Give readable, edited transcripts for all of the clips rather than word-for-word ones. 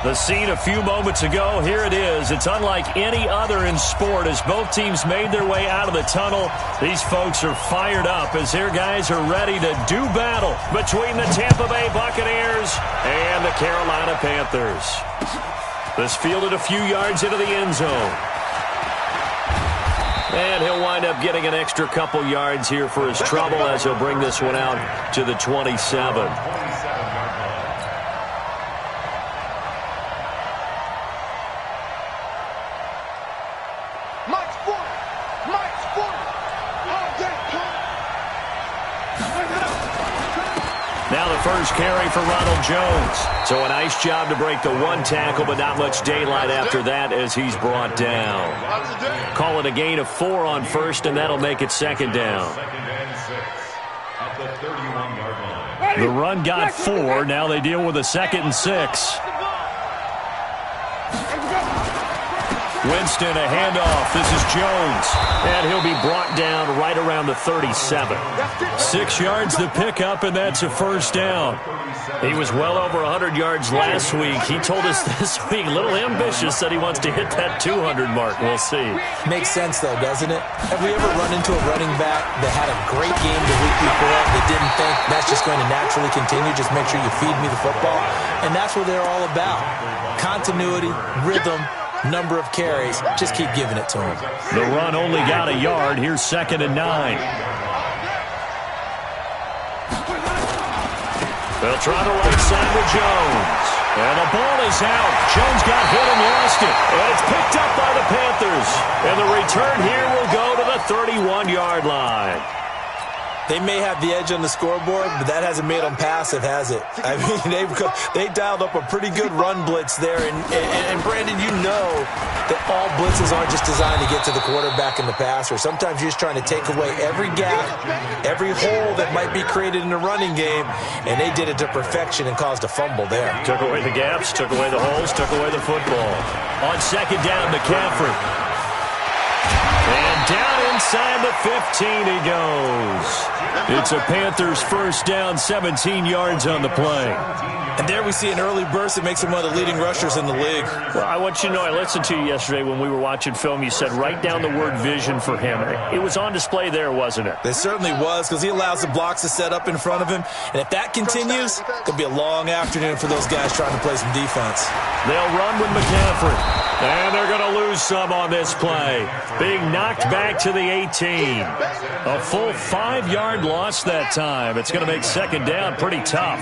The scene a few moments ago, here it is. It's unlike any other in sport as both teams made their way out of the tunnel. These folks are fired up as their guys are ready to do battle between the Tampa Bay Buccaneers and the Carolina Panthers. This fielded a few yards into the end zone. And he'll wind up getting an extra couple yards here for his trouble as he'll bring this one out to the 27. First carry for Ronald Jones. So a nice job to break the one tackle, but not much daylight after that as he's brought down. Call it a gain of 4 on first, and that'll make it second down. The run got 4. Now they deal with a 2nd and 6. Winston, a handoff. This is Jones. And he'll be brought down right around the 37. 6 yards to pick up, and that's a first down. He was well over 100 yards last week. He told us this week, a little ambitious, that he wants to hit that 200 mark. We'll see. Makes sense, though, doesn't it? Have we ever run into a running back that had a great game the week before that didn't think that's just going to naturally continue? Just make sure you feed me the football. And that's what they're all about. Continuity, rhythm, number of carries. Just keep giving it to him. The run only got a yard. Here's 2nd and 9. They'll try the right side with Jones. And the ball is out. Jones got hit and lost it. And it's picked up by the Panthers. And the return here will go to the 31-yard line. They may have the edge on the scoreboard, but that hasn't made them passive, has it? I mean, they dialed up a pretty good run blitz there. And Brandon, you know that all blitzes aren't just designed to get to the quarterback and the passer. Sometimes you're just trying to take away every gap, every hole that might be created in the running game, and they did it to perfection and caused a fumble there. Took away the gaps, took away the holes, took away the football. On 2nd down, McCaffrey. And down inside the 15 he goes. It's a Panthers first down, 17 yards on the play. And there we see an early burst that makes him one of the leading rushers in the league. Well, I want you to know, I listened to you yesterday when we were watching film. You said write down the word vision for him. It was on display there, wasn't it? It certainly was, because he allows the blocks to set up in front of him. And if that continues, it'll be a long afternoon for those guys trying to play some defense. They'll run with McCaffrey. And they're going to lose some on this play. Being knocked back to the 18. A full 5-yard loss that time. It's going to make 2nd down pretty tough.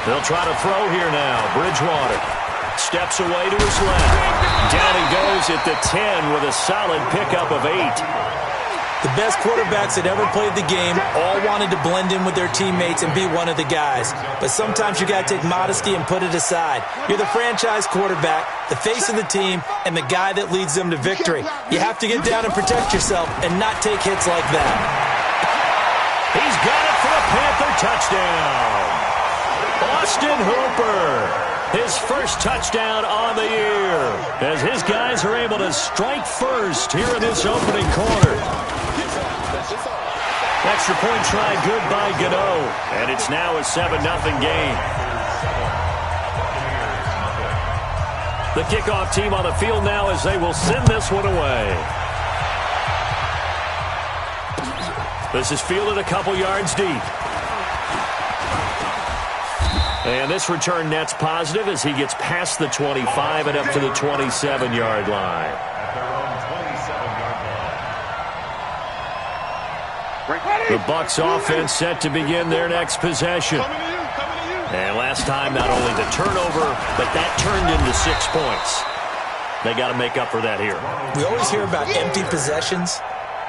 They'll try to throw here now. Bridgewater steps away to his left. Down he goes at the 10 with a solid pickup of 8. The best quarterbacks that ever played the game all wanted to blend in with their teammates and be one of the guys. But sometimes you got to take modesty and put it aside. You're the franchise quarterback, the face of the team, and the guy that leads them to victory. You have to get down and protect yourself and not take hits like that. He's got it for a Panther touchdown. Austin Hooper. His first touchdown on the year as his guys are able to strike first here in this opening quarter. Extra point try good by Gano, and it's now a 7-0 game. The kickoff team on the field now as they will send this one away. This is fielded a couple yards deep. And this return net's positive as he gets past the 25 and up to the 27-yard line. The Bucs offense set to begin their next possession. And last time, not only the turnover, but that turned into 6 points. They got to make up for that here. We always hear about empty possessions,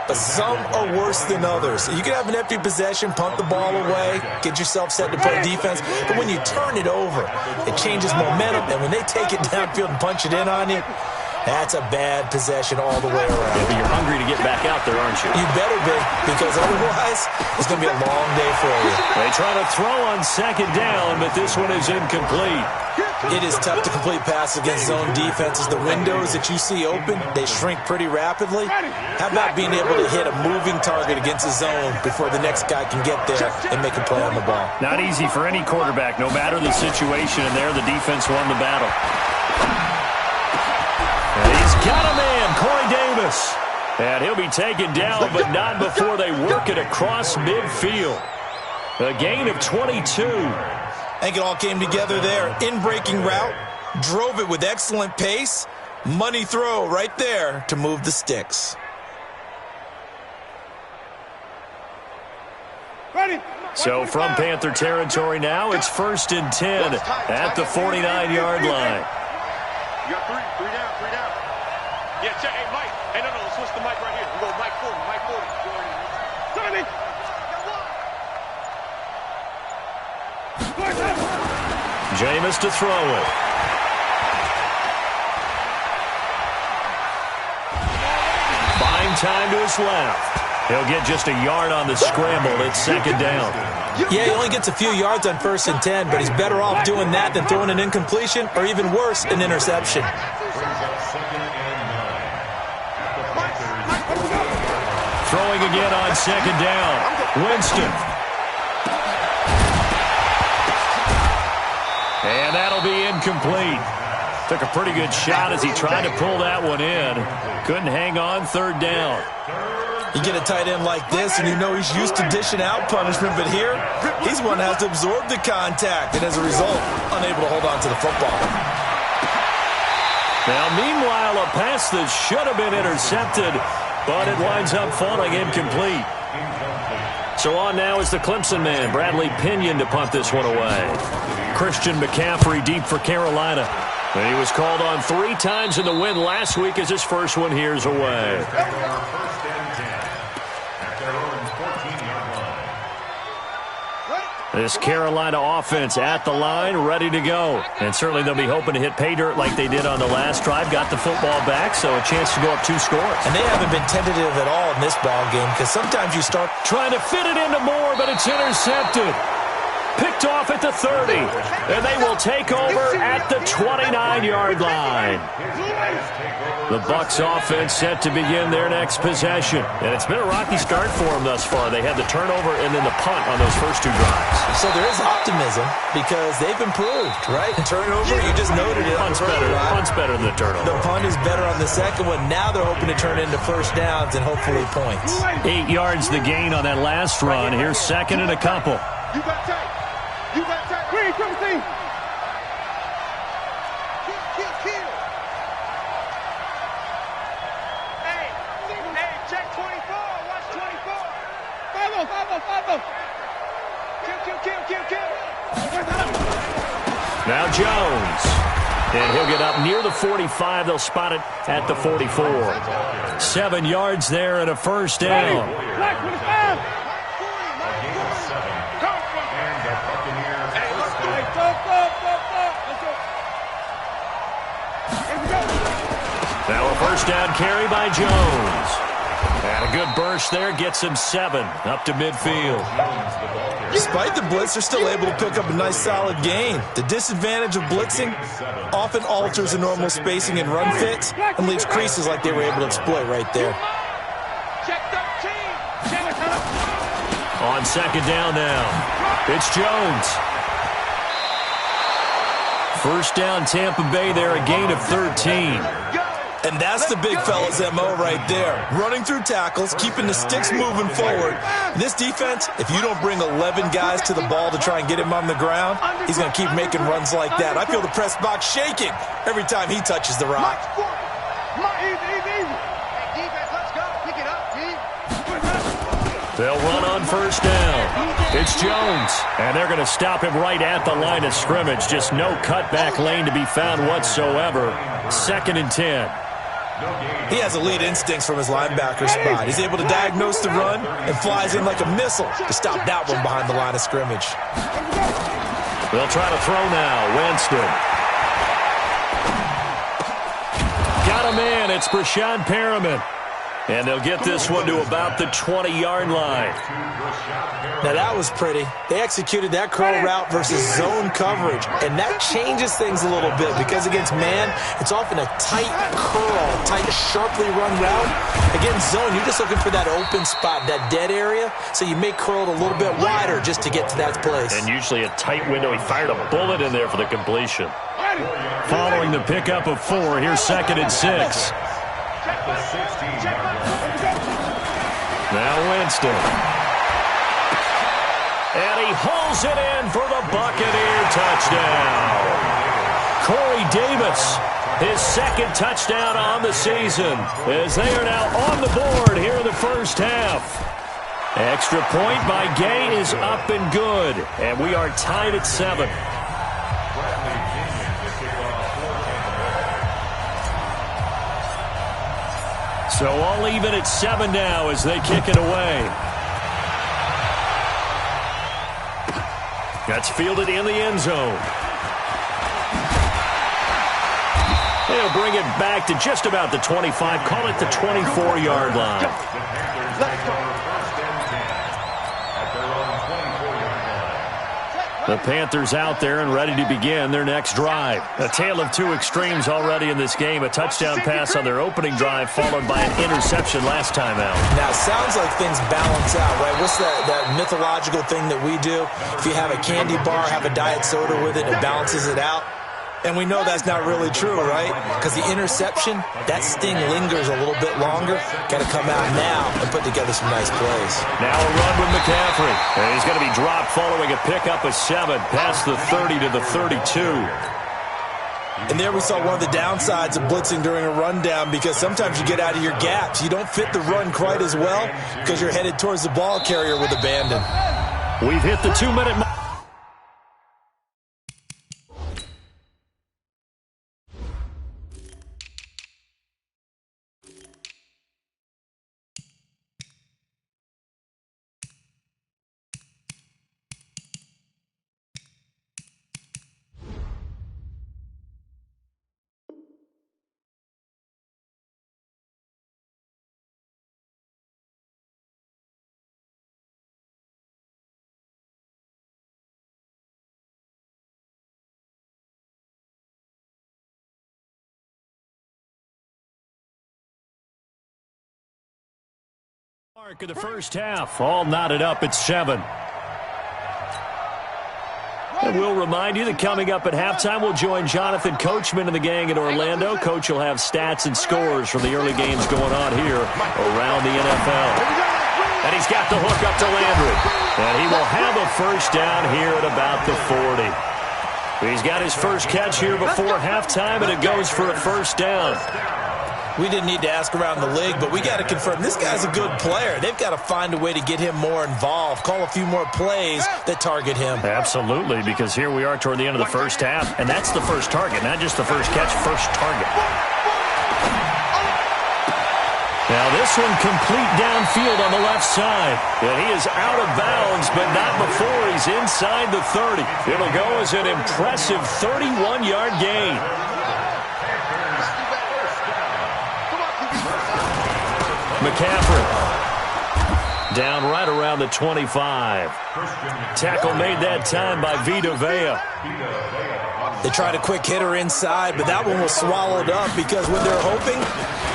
but some are worse than others. You can have an empty possession, punt the ball away, get yourself set to play defense, but when you turn it over, it changes momentum, and when they take it downfield and punch it in on you, That's a bad possession all the way around. Yeah, but you're hungry to get back out there, aren't you? You better be, because otherwise it's going to be a long day for you. They try to throw on second down, but this one is incomplete. It is tough to complete passes against zone defenses. The windows that you see open, they shrink pretty rapidly. How about being able to hit a moving target against a zone before the next guy can get there and make a play on the ball? Not easy for any quarterback, no matter the situation, and there the defense won the battle. And he's got a man, Corey Davis. And he'll be taken down, but not before they work it across midfield. A gain of 22. I think it all came together there. In-breaking route, drove it with excellent pace. Money throw right there to move the sticks. So from Panther territory now, it's 1st and 10 at the 49-yard line. You got three down. Yeah, check. Hey, Mike. Hey, no, let's switch the mic right here. We go Mike 40. 70. Jameis to throw it. Buying time to his left. He'll get just a yard on the scramble. It's second down. Yeah, he only gets a few yards on 1st and 10, but he's better off doing that than throwing an incompletion or even worse, an interception. Throwing again on second down. Winston. And that'll be incomplete. Took a pretty good shot as he tried to pull that one in. Couldn't hang on, 3rd down. You get a tight end like this, and you know he's used to dishing out punishment, but here, he's one that has to absorb the contact, and as a result, unable to hold on to the football. Now, meanwhile, a pass that should have been intercepted, but it winds up falling incomplete. So on now is the Clemson man, Bradley Pinion, to punt this one away. Christian McCaffrey deep for Carolina. And he was called on 3 times in the win last week as his first one here's away. This Carolina offense at the line, ready to go. And certainly they'll be hoping to hit pay dirt like they did on the last drive. Got the football back, so a chance to go up 2 scores. And they haven't been tentative at all in this ball game, because sometimes you start trying to fit it into Moore, but it's intercepted. Picked off at the 30, and they will take over at the 29-yard line. The Bucs offense set to begin their next possession. And it's been a rocky start for them thus far. They had the turnover and then the punt on those first 2 drives. So there is optimism because they've improved, right? Turnover, you just noted it. Punt's better than the turnover. The punt is better on the second one. Now they're hoping to turn into first downs and hopefully points. 8 yards the gain on that last run. Here's 2nd and a couple. You got tight. Green, come see. Kill. Hey, check 24. Watch 24. Follow. Kill. Now Jones. And he'll get up near the 45. They'll spot it at the 44. 7 yards there and a first down. Black 25. Now a first down carry by Jones. And a good burst there gets him 7 up to midfield. Despite the blitz, they're still able to pick up a nice solid gain. The disadvantage of blitzing often alters the normal spacing and run fits and leaves creases like they were able to exploit right there. On second down now, it's Jones. First down Tampa Bay there, a gain of 13. And that's the big fella's MO right there. Running through tackles, keeping the sticks moving forward. This defense, if you don't bring 11 guys to the ball to try and get him on the ground, he's going to keep making runs like that. I feel the press box shaking every time he touches the rock. They'll run on first down. It's Jones, and they're going to stop him right at the line of scrimmage. Just no cutback lane to be found whatsoever. 2nd and 10. He has elite instincts from his linebacker spot. He's able to diagnose the run and flies in like a missile to stop that one behind the line of scrimmage. They'll try to throw now. Winston. Got got a man. It's Brashad Perriman. And they'll get this one to about the 20-yard line. Now, that was pretty. They executed that curl route versus zone coverage, and that changes things a little bit because against man, it's often a tight curl, tight, sharply run route. Against zone, you're just looking for that open spot, that dead area, so you may curl it a little bit wider just to get to that place. And usually a tight window. He fired a bullet in there for the completion. Following the pickup of 4, here's 2nd and 6. Now Winston. And he hauls it in for the Buccaneer touchdown. Corey Davis, his 2nd touchdown on the season, as they are now on the board here in the first half. Extra point by Gay is up and good, and we are tied at 7. So all even at 7 now as they kick it away. That's fielded in the end zone. They'll bring it back to just about the 25. Call it the 24-yard line. The Panthers out there and ready to begin their next drive. A tale of 2 extremes already in this game. A touchdown pass on their opening drive followed by an interception last time out. Now, it sounds like things balance out, right? What's that mythological thing that we do? If you have a candy bar, have a diet soda with it, it balances it out. And we know that's not really true, right? Because the interception, that sting lingers a little bit longer. Got to come out now and put together some nice plays. Now a run with McCaffrey. And he's going to be dropped following a pickup of 7 past the 30 to the 32. And there we saw one of the downsides of blitzing during a rundown because sometimes you get out of your gaps. You don't fit the run quite as well because you're headed towards the ball carrier with abandon. We've hit the 2-minute mark. Mark of the first half, all knotted up at 7. And we'll remind you that coming up at halftime, we'll join Jonathan Coachman and the gang in Orlando. Coach will have stats and scores from the early games going on here around the NFL. And he's got the hook up to Landry. And he will have a first down here at about the 40. He's got his first catch here before halftime, and it goes for a first down. We didn't need to ask around the league, but we got to confirm this guy's a good player. They've got to find a way to get him more involved, call a few more plays that target him. Absolutely, because here we are toward the end of the first half, and that's the first target, not just the first catch, first target. Now this one complete downfield on the left side. And he is out of bounds, but not before he's inside the 30. It'll go as an impressive 31-yard gain. McCaffrey down right around the 25. Tackle made that time by Vita Vea. They tried a quick hitter inside, but that one was swallowed up because when they're hoping,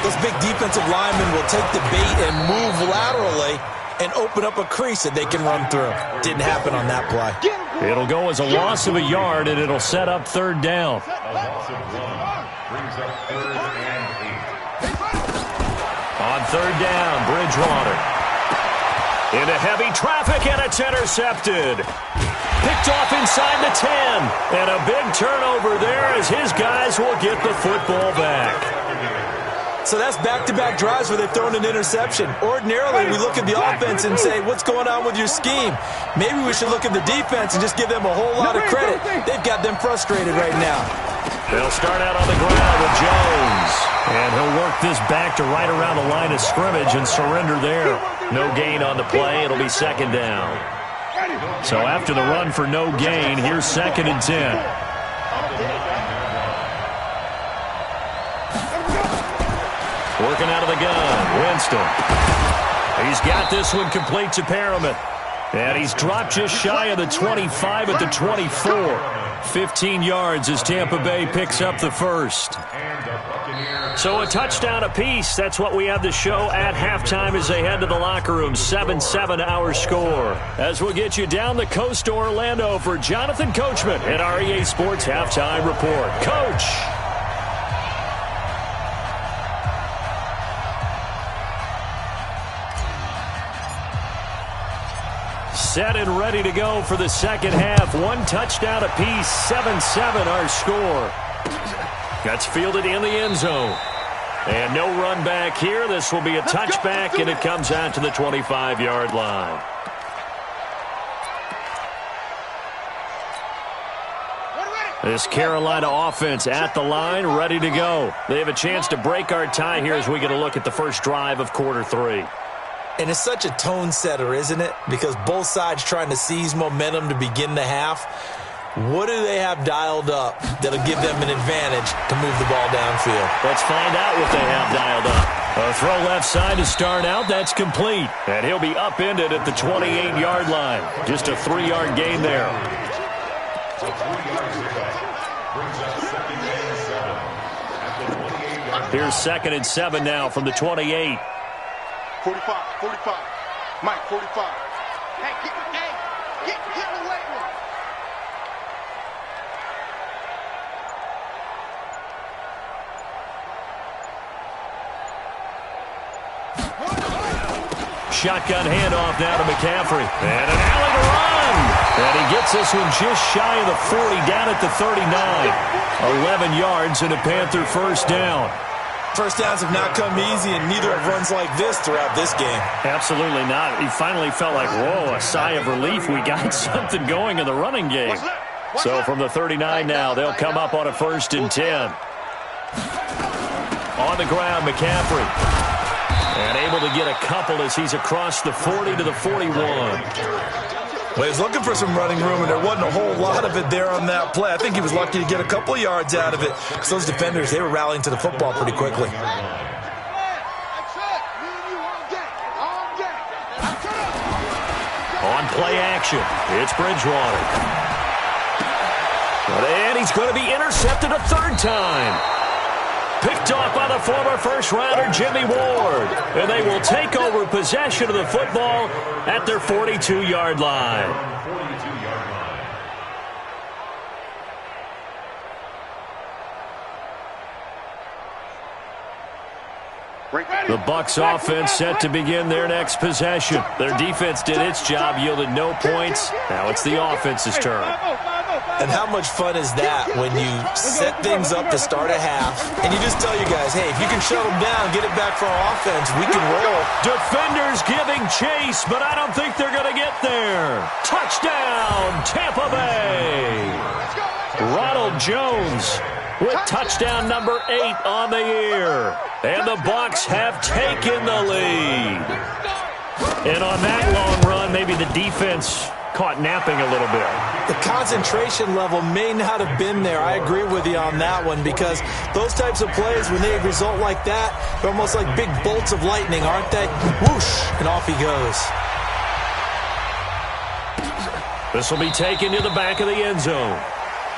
those big defensive linemen will take the bait and move laterally and open up a crease that they can run through. Didn't happen on that play. It'll go as a loss of a yard, and it'll set up 3rd down. On 3rd down, Bridgewater. Into heavy traffic, and it's intercepted. Picked off inside the 10. And a big turnover there as his guys will get the football back. So that's back-to-back drives where they've thrown an interception. Ordinarily, we look at the offense and say, what's going on with your scheme? Maybe we should look at the defense and just give them a whole lot of credit. They've got them frustrated right now. They'll start out on the ground with Jones. And he'll work this back to right around the line of scrimmage and surrender there. No gain on the play. It'll be 2nd down. So after the run for no gain, here's 2nd and 10. Working out of the gun, Winston. He's got this one complete to Perriman. And he's dropped just shy of the 25 at the 24. 15 yards as Tampa Bay picks up the first. So a touchdown apiece. That's what we have to show at halftime as they head to the locker room. 7-7 our score. As we'll get you down the coast to Orlando for Jonathan Coachman at our EA Sports Halftime Report. Coach! Set and ready to go for the second half. One touchdown apiece, 7-7 our score. That's fielded in the end zone. And no run back here. This will be a touchback, and it comes out to the 25-yard line. This Carolina offense at the line, ready to go. They have a chance to break our tie here as we get a look at the first drive of quarter 3. And it's such a tone setter, isn't it? Because both sides trying to seize momentum to begin the half. What do they have dialed up that'll give them an advantage to move the ball downfield? Let's find out what they have dialed up. A throw left side to start out. That's complete. And he'll be upended at the 28-yard line. Just a 3-yard gain there. Here's 2nd and 7 now from the 28. 45. Mike, 45. Hey, get away with it. Shotgun handoff now to McCaffrey. And an alley to run. And he gets this one just shy of the 40, down at the 39. 11 yards and a Panther first down. First downs have not come easy, and neither have runs like this throughout this game. Absolutely not. He finally felt like, whoa, a sigh of relief. We got something going in the running game. So from the 39 now, they'll come up on a 1st and 10. On the ground, McCaffrey. And able to get a couple as he's across the 40 to the 41. Well, he was looking for some running room, and there wasn't a whole lot of it there on that play. I think he was lucky to get a couple of yards out of it, because those defenders, they were rallying to the football pretty quickly. On play action, it's Bridgewater. And he's going to be intercepted a 3rd time. Picked off by the former first-rounder Jimmy Ward. And they will take over possession of the football at their 42-yard line. The Bucs offense set to begin their next possession. Their defense did its job, yielded no points. Now it's the offense's turn. And how much fun is that when you set things up to start a half, and you just tell you guys, hey, if you can shut them down, get it back for our offense, we can roll. Defenders giving chase, but I don't think they're going to get there. Touchdown, Tampa Bay. Ronald Jones with touchdown number 8 on the year. And the Bucs have taken the lead. And on that long run, maybe the defense caught napping a little bit. The concentration level may not have been there. I agree with you on that one, because those types of plays, when they result like that, they're almost like big bolts of lightning, aren't they? Whoosh, and off he goes. This will be taken to the back of the end zone.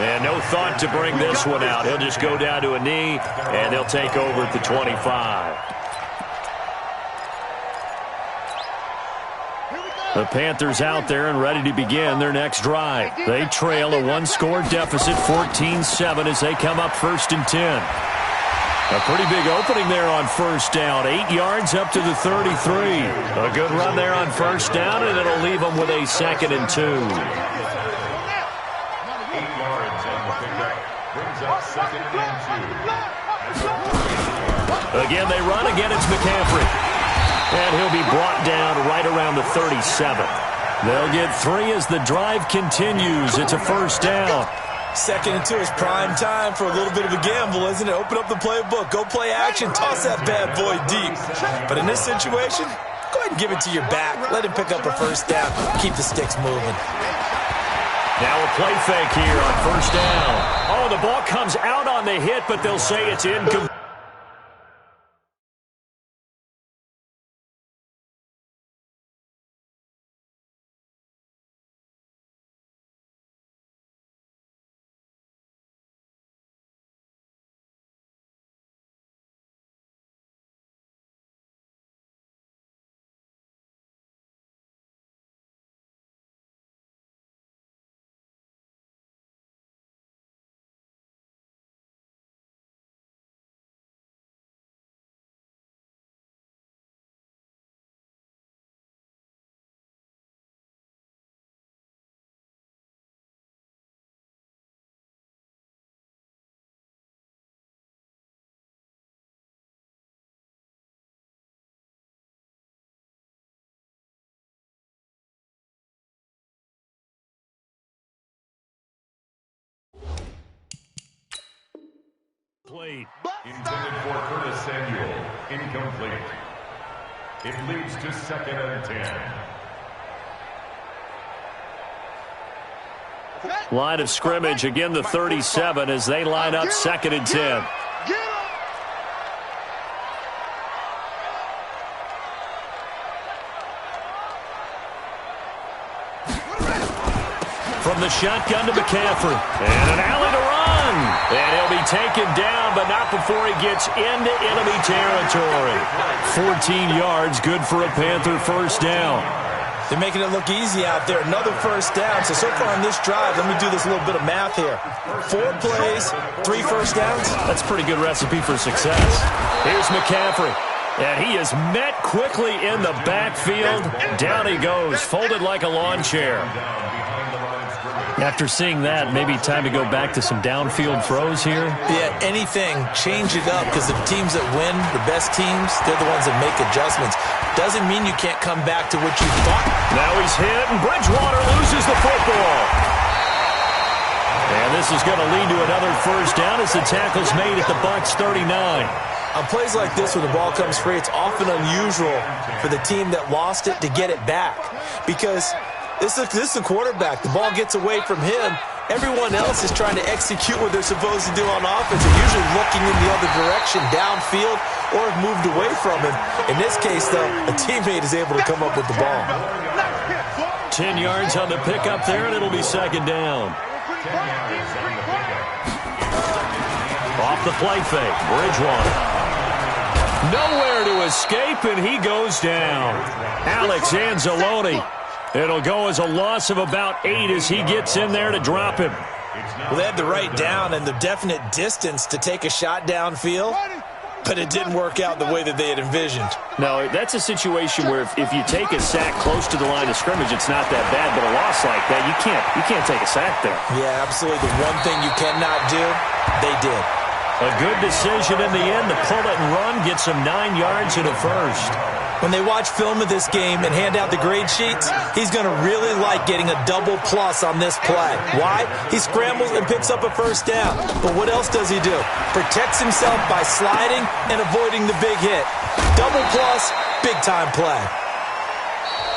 And no thought to bring this one out. He'll just go down to a knee, and they'll take over at the 25. The Panthers out there and ready to begin their next drive. They trail a 1-score deficit, 14-7, as they come up 1st and 10. A pretty big opening there on 1st down. 8 yards up to the 33. A good run there on 1st down, and it'll leave them with a 2nd and 2. 8 yards on the pickup. Brings up 2nd and 2. Again, they run. Again, it's McCaffrey. And he'll be brought down right around the 37. They'll get 3 as the drive continues. It's a 1st down. 2nd and 2 is prime time for a little bit of a gamble, isn't it? Open up the playbook, go play action, toss that bad boy deep. But in this situation, go ahead and give it to your back. Let him pick up a 1st down. Keep the sticks moving. Now a play fake here on 1st down. Oh, the ball comes out on the hit, but they'll say it's incomplete. Intended for Curtis Samuel. Incomplete. It leads to 2nd and 10. Line of scrimmage, again the 37 as they line up 2nd and 10. From the shotgun to McCaffrey. And an alley to run. And he'll be taken down, but not before he gets into enemy territory. 14 yards, good for a Panther first down. They're making it look easy out there. Another first down. So far on this drive, let me do this little bit of math here. 4 plays, 3 first downs. That's a pretty good recipe for success. Here's McCaffrey. And he is met quickly in the backfield. Down he goes, folded like a lawn chair. After seeing that, maybe time to go back to some downfield throws here. Yeah, anything. Change it up, because the teams that win, the best teams, they're the ones that make adjustments. Doesn't mean you can't come back to what you thought. Now he's hit, and Bridgewater loses the football. And this is going to lead to another first down as the tackle's made at the Bucs 39. On plays like this, when the ball comes free, it's often unusual for the team that lost it to get it back, because this is the quarterback. The ball gets away from him. Everyone else is trying to execute what they're supposed to do on offense. They're usually looking in the other direction, downfield, or have moved away from him. In this case, though, a teammate is able to come up with the ball. 10 yards on the pickup there, and it'll be 2nd down. Off the play fake, Bridgewater. Nowhere to escape, and he goes down. Alex Anzalone. It'll go as a loss of about 8 as he gets in there to drop him. Well, they had the right down and the definite distance to take a shot downfield, but it didn't work out the way that they had envisioned. No, that's a situation where if you take a sack close to the line of scrimmage, it's not that bad, but a loss like that, you can't take a sack there. Yeah, absolutely. The one thing you cannot do, they did. A good decision in the end to pull it and run, gets him 9 yards and a first. When they watch film of this game and hand out the grade sheets, he's going to really like getting a double plus on this play. Why? He scrambles and picks up a first down. But what else does he do? Protects himself by sliding and avoiding the big hit. Double plus, big-time play.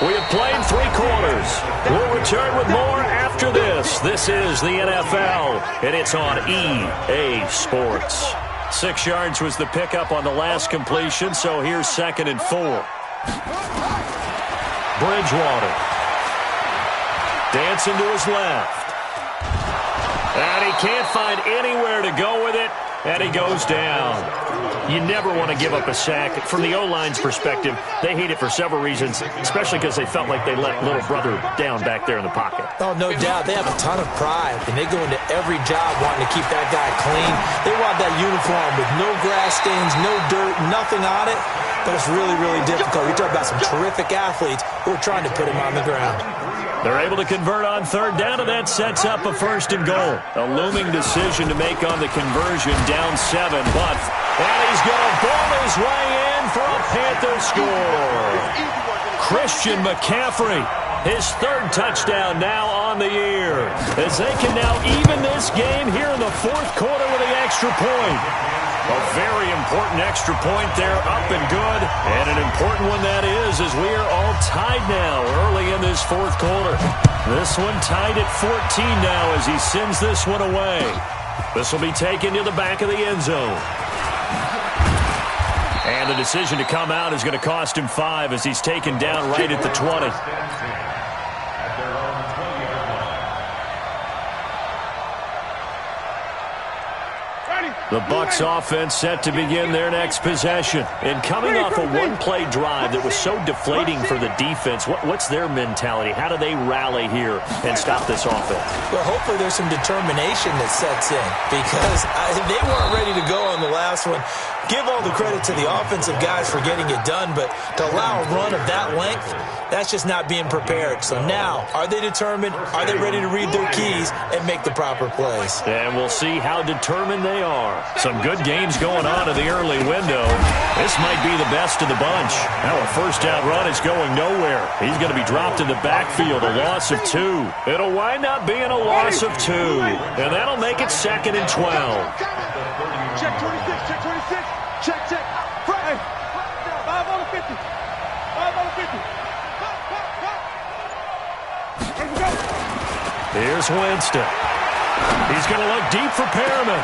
We have played 3 quarters. We'll return with more after this. This is the NFL, and it's on EA Sports. 6 yards was the pickup on the last completion, so here's 2nd and 4. Bridgewater. Dancing to his left. And he can't find anywhere to go with it, and he goes down. You never want to give up a sack. From the O-line's perspective, they hate it for several reasons, especially because they felt like they let little brother down back there in the pocket. Oh, no doubt. They have a ton of pride, and they go into every job wanting to keep that guy clean. They want that uniform with no grass stains, no dirt, nothing on it. But it's really, really difficult. You're talking about some terrific athletes who are trying to put him on the ground. They're able to convert on 3rd down, and that sets up a 1st and goal. A looming decision to make on the conversion, down 7, but he's going to ball his way in for a Panther score. Christian McCaffrey, his 3rd touchdown now on the year, as they can now even this game here in the 4th quarter with the extra point. A very important extra point there, up and good, and an important one that is, as we are all tied now early in this 4th quarter. This one tied at 14 now as he sends this one away. This will be taken to the back of the end zone. And the decision to come out is going to cost him 5 as he's taken down right at the 20. The Bucs offense set to begin their next possession. And coming off a one-play drive that was so deflating for the defense, what's their mentality? How do they rally here and stop this offense? Well, hopefully there's some determination that sets in, because they weren't ready to go on the last one. Give all the credit to the offensive guys for getting it done, but to allow a run of that length, that's just not being prepared. So now, are they determined? Are they ready to read their keys and make the proper plays? And we'll see how determined they are. Some good games going on in the early window. This might be the best of the bunch. Now a 1st down run is going nowhere. He's going to be dropped in the backfield, a loss of 2. It'll wind up being a loss of 2. And that'll make it 2nd and 12. check 26, check 26. Check, check. Hey, 5 on the 50. 5 on the 50. Let's go. Here's Winston. He's going to look deep for Perriman.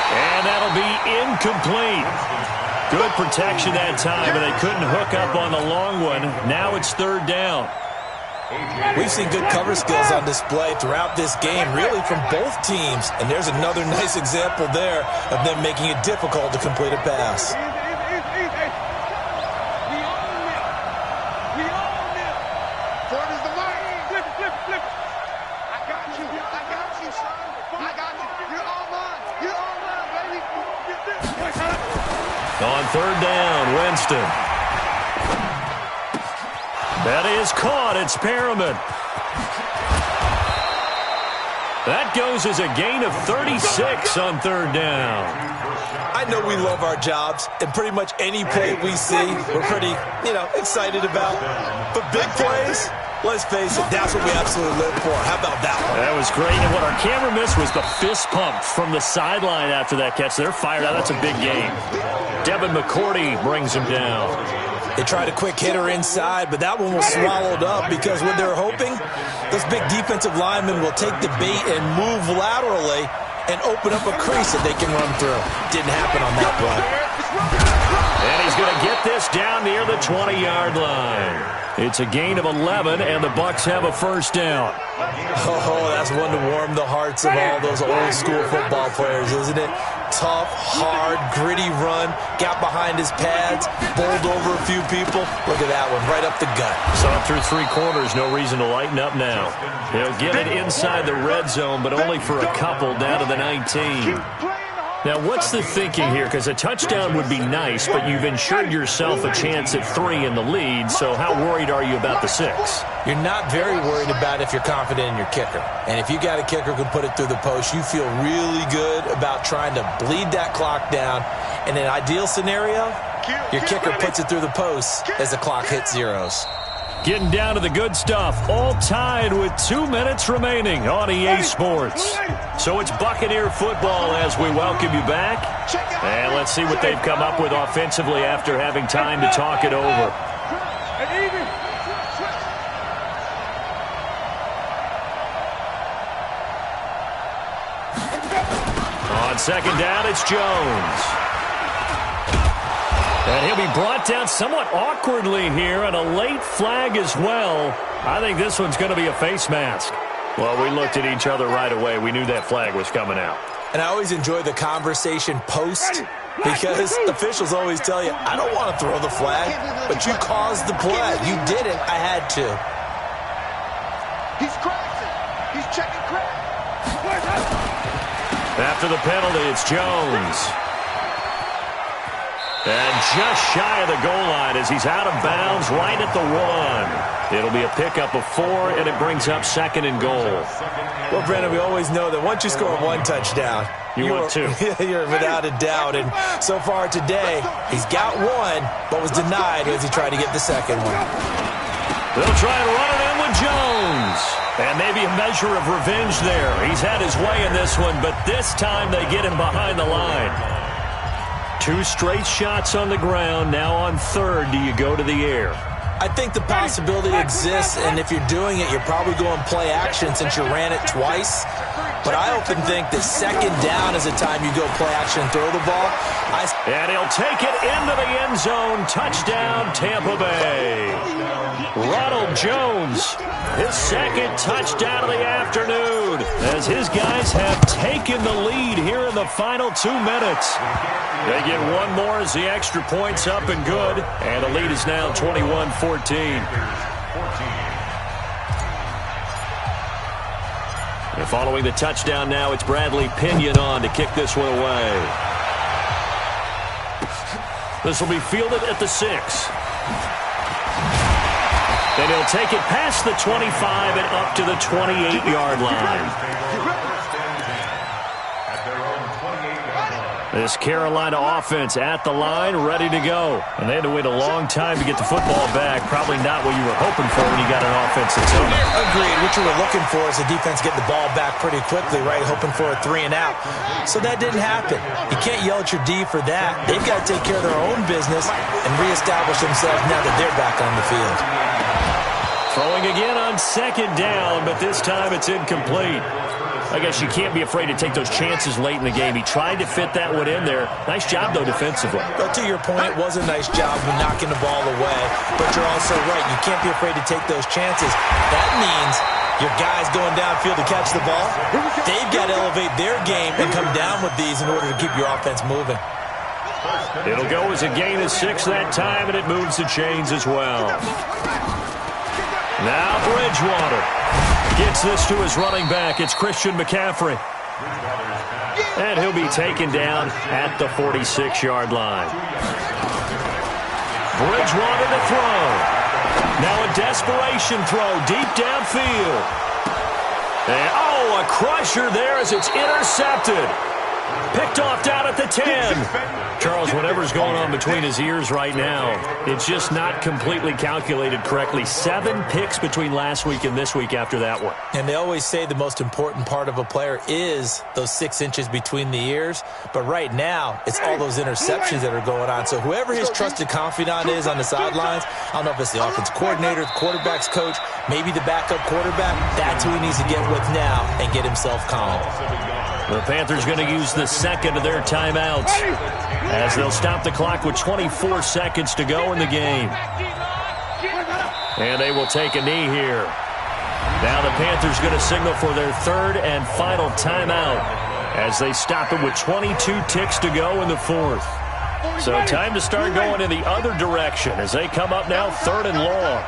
And that'll be incomplete. Good protection that time, and they couldn't hook up on the long one. Now it's 3rd down. We've seen good cover skills on display throughout this game, really from both teams. And there's another nice example there of them making it difficult to complete a pass. On 3rd down, Winston. That is caught. It's Perriman. That goes as a gain of 36 on 3rd down. I know we love our jobs, and pretty much any play we see, we're pretty, excited about. But big plays, let's face it, that's what we absolutely live for. How about that one? That was great, and what our camera missed was the fist pump from the sideline after that catch. They're fired out. That's a big game. Devin McCourty brings him down. They tried a quick hitter inside, but that one was swallowed up because what they're hoping, those big defensive linemen will take the bait and move laterally and open up a crease that they can run through. Didn't happen on that play. And he's going to get this down near the 20-yard line. It's a gain of 11, and the Bucs have a 1st down. Oh, that's one to warm the hearts of all those old-school football players, isn't it? Tough, hard, gritty run, got behind his pads, bowled over a few people. Look at that one, right up the gut. Saw it through 3 quarters, no reason to lighten up now. They'll get it inside the red zone, but only for a couple down to the 19. Now, what's the thinking here? Because a touchdown would be nice, but you've ensured yourself a chance at 3 in the lead, so how worried are you about the 6? You're not very worried about if you're confident in your kicker. And if you got a kicker who can put it through the post, you feel really good about trying to bleed that clock down. In an ideal scenario, your kicker puts it through the post as the clock hits zeros. Getting down to the good stuff, all tied with 2 minutes remaining on EA Sports. So it's Buccaneer football as we welcome you back. And let's see what they've come up with offensively after having time to talk it over. On 2nd down, it's Jones. And he'll be brought down somewhat awkwardly here, and a late flag as well. I think this one's going to be a face mask. Well, we looked at each other right away. We knew that flag was coming out. And I always enjoy the conversation post because officials always tell you, I don't want to throw the flag, but you caused the play. You did it. I had to. He's crashing. He's checking crack. After the penalty, it's Jones. And just shy of the goal line as he's out of bounds right at the 1. It'll be a pickup of 4, and it brings up 2nd and goal. Well, Brandon, we always know that once you score 1 touchdown, you want 2. You're without a doubt. And so far today, he's got 1, but was denied as he tried to get the 2nd one. They'll try and run it in with Jones. And maybe a measure of revenge there. He's had his way in this one, but this time they get him behind the line. 2 straight shots on the ground. Now on 3rd, do you go to the air? I think the possibility exists, and if you're doing it, you're probably going play action since you ran it twice. But I often think that 2nd down is the time you go play action and throw the ball. And he'll take it into the end zone. Touchdown, Tampa Bay. Ronald Jones, his 2nd touchdown of the afternoon, as his guys have taken the lead here in the final 2 minutes. They get 1 more as the extra point's up and good, and the lead is now 21-14. And following the touchdown now, it's Bradley Pinion on to kick this one away. This will be fielded at the 6. Then he'll take it past the 25 and up to the 28-yard line. At their own 28-yard line. This Carolina offense at the line, ready to go. And they had to wait a long time to get the football back. Probably not what you were hoping for when you got an offense that's on it. Agreed. What you were looking for is the defense getting the ball back pretty quickly, right? Hoping for a 3-and-out. So that didn't happen. You can't yell at your D for that. They've got to take care of their own business and reestablish themselves now that they're back on the field. Throwing again on second down, but this time it's incomplete. I guess you can't be afraid to take those chances late in the game. He tried to fit that one in there. Nice job, though, defensively. But to your point, it was a nice job of knocking the ball away. But you're also right. You can't be afraid to take those chances. That means your guys going downfield to catch the ball, they've got to elevate their game and come down with these in order to keep your offense moving. It'll go as a gain of 6 that time, and it moves the chains as well. Now Bridgewater gets this to his running back. It's Christian McCaffrey. And he'll be taken down at the 46-yard line. Bridgewater to throw. Now a desperation throw deep downfield. And, a crusher there as it's intercepted. Picked off down at the 10. Charles, whatever's going on between his ears right now, it's just not completely calculated correctly. 7 picks between last week and this week after that one. And they always say the most important part of a player is those 6 inches between the ears. But right now, it's all those interceptions that are going on. So whoever his trusted confidant is on the sidelines, I don't know if it's the offense coordinator, the quarterback's coach, maybe the backup quarterback, that's who he needs to get with now and get himself calm. The Panthers going to use the second of their timeouts as they'll stop the clock with 24 seconds to go in the game. And they will take a knee here. Now the Panthers going to signal for their third and final timeout as they stop it with 22 ticks to go in the fourth. So time to start going in the other direction as they come up now 3rd and long.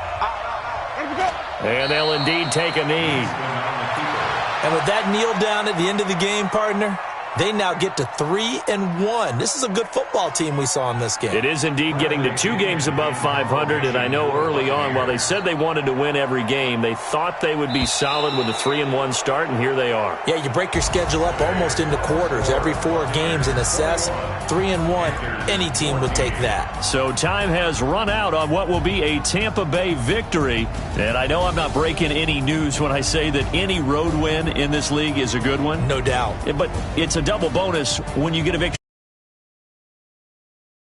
And they'll indeed take a knee. And with that kneel down at the end of the game, partner, they now get to 3-1. This is a good football team we saw in this game. It is indeed getting to 2 games above 500, and I know early on, while they said they wanted to win every game, they thought they would be solid with a 3-1 start, and here they are. Yeah, you break your schedule up almost into quarters, every 4 games, and assess 3-1. Any team would take that. So time has run out on what will be a Tampa Bay victory, and I know I'm not breaking any news when I say that any road win in this league is a good one. No doubt. But it's a double bonus when you get a victory.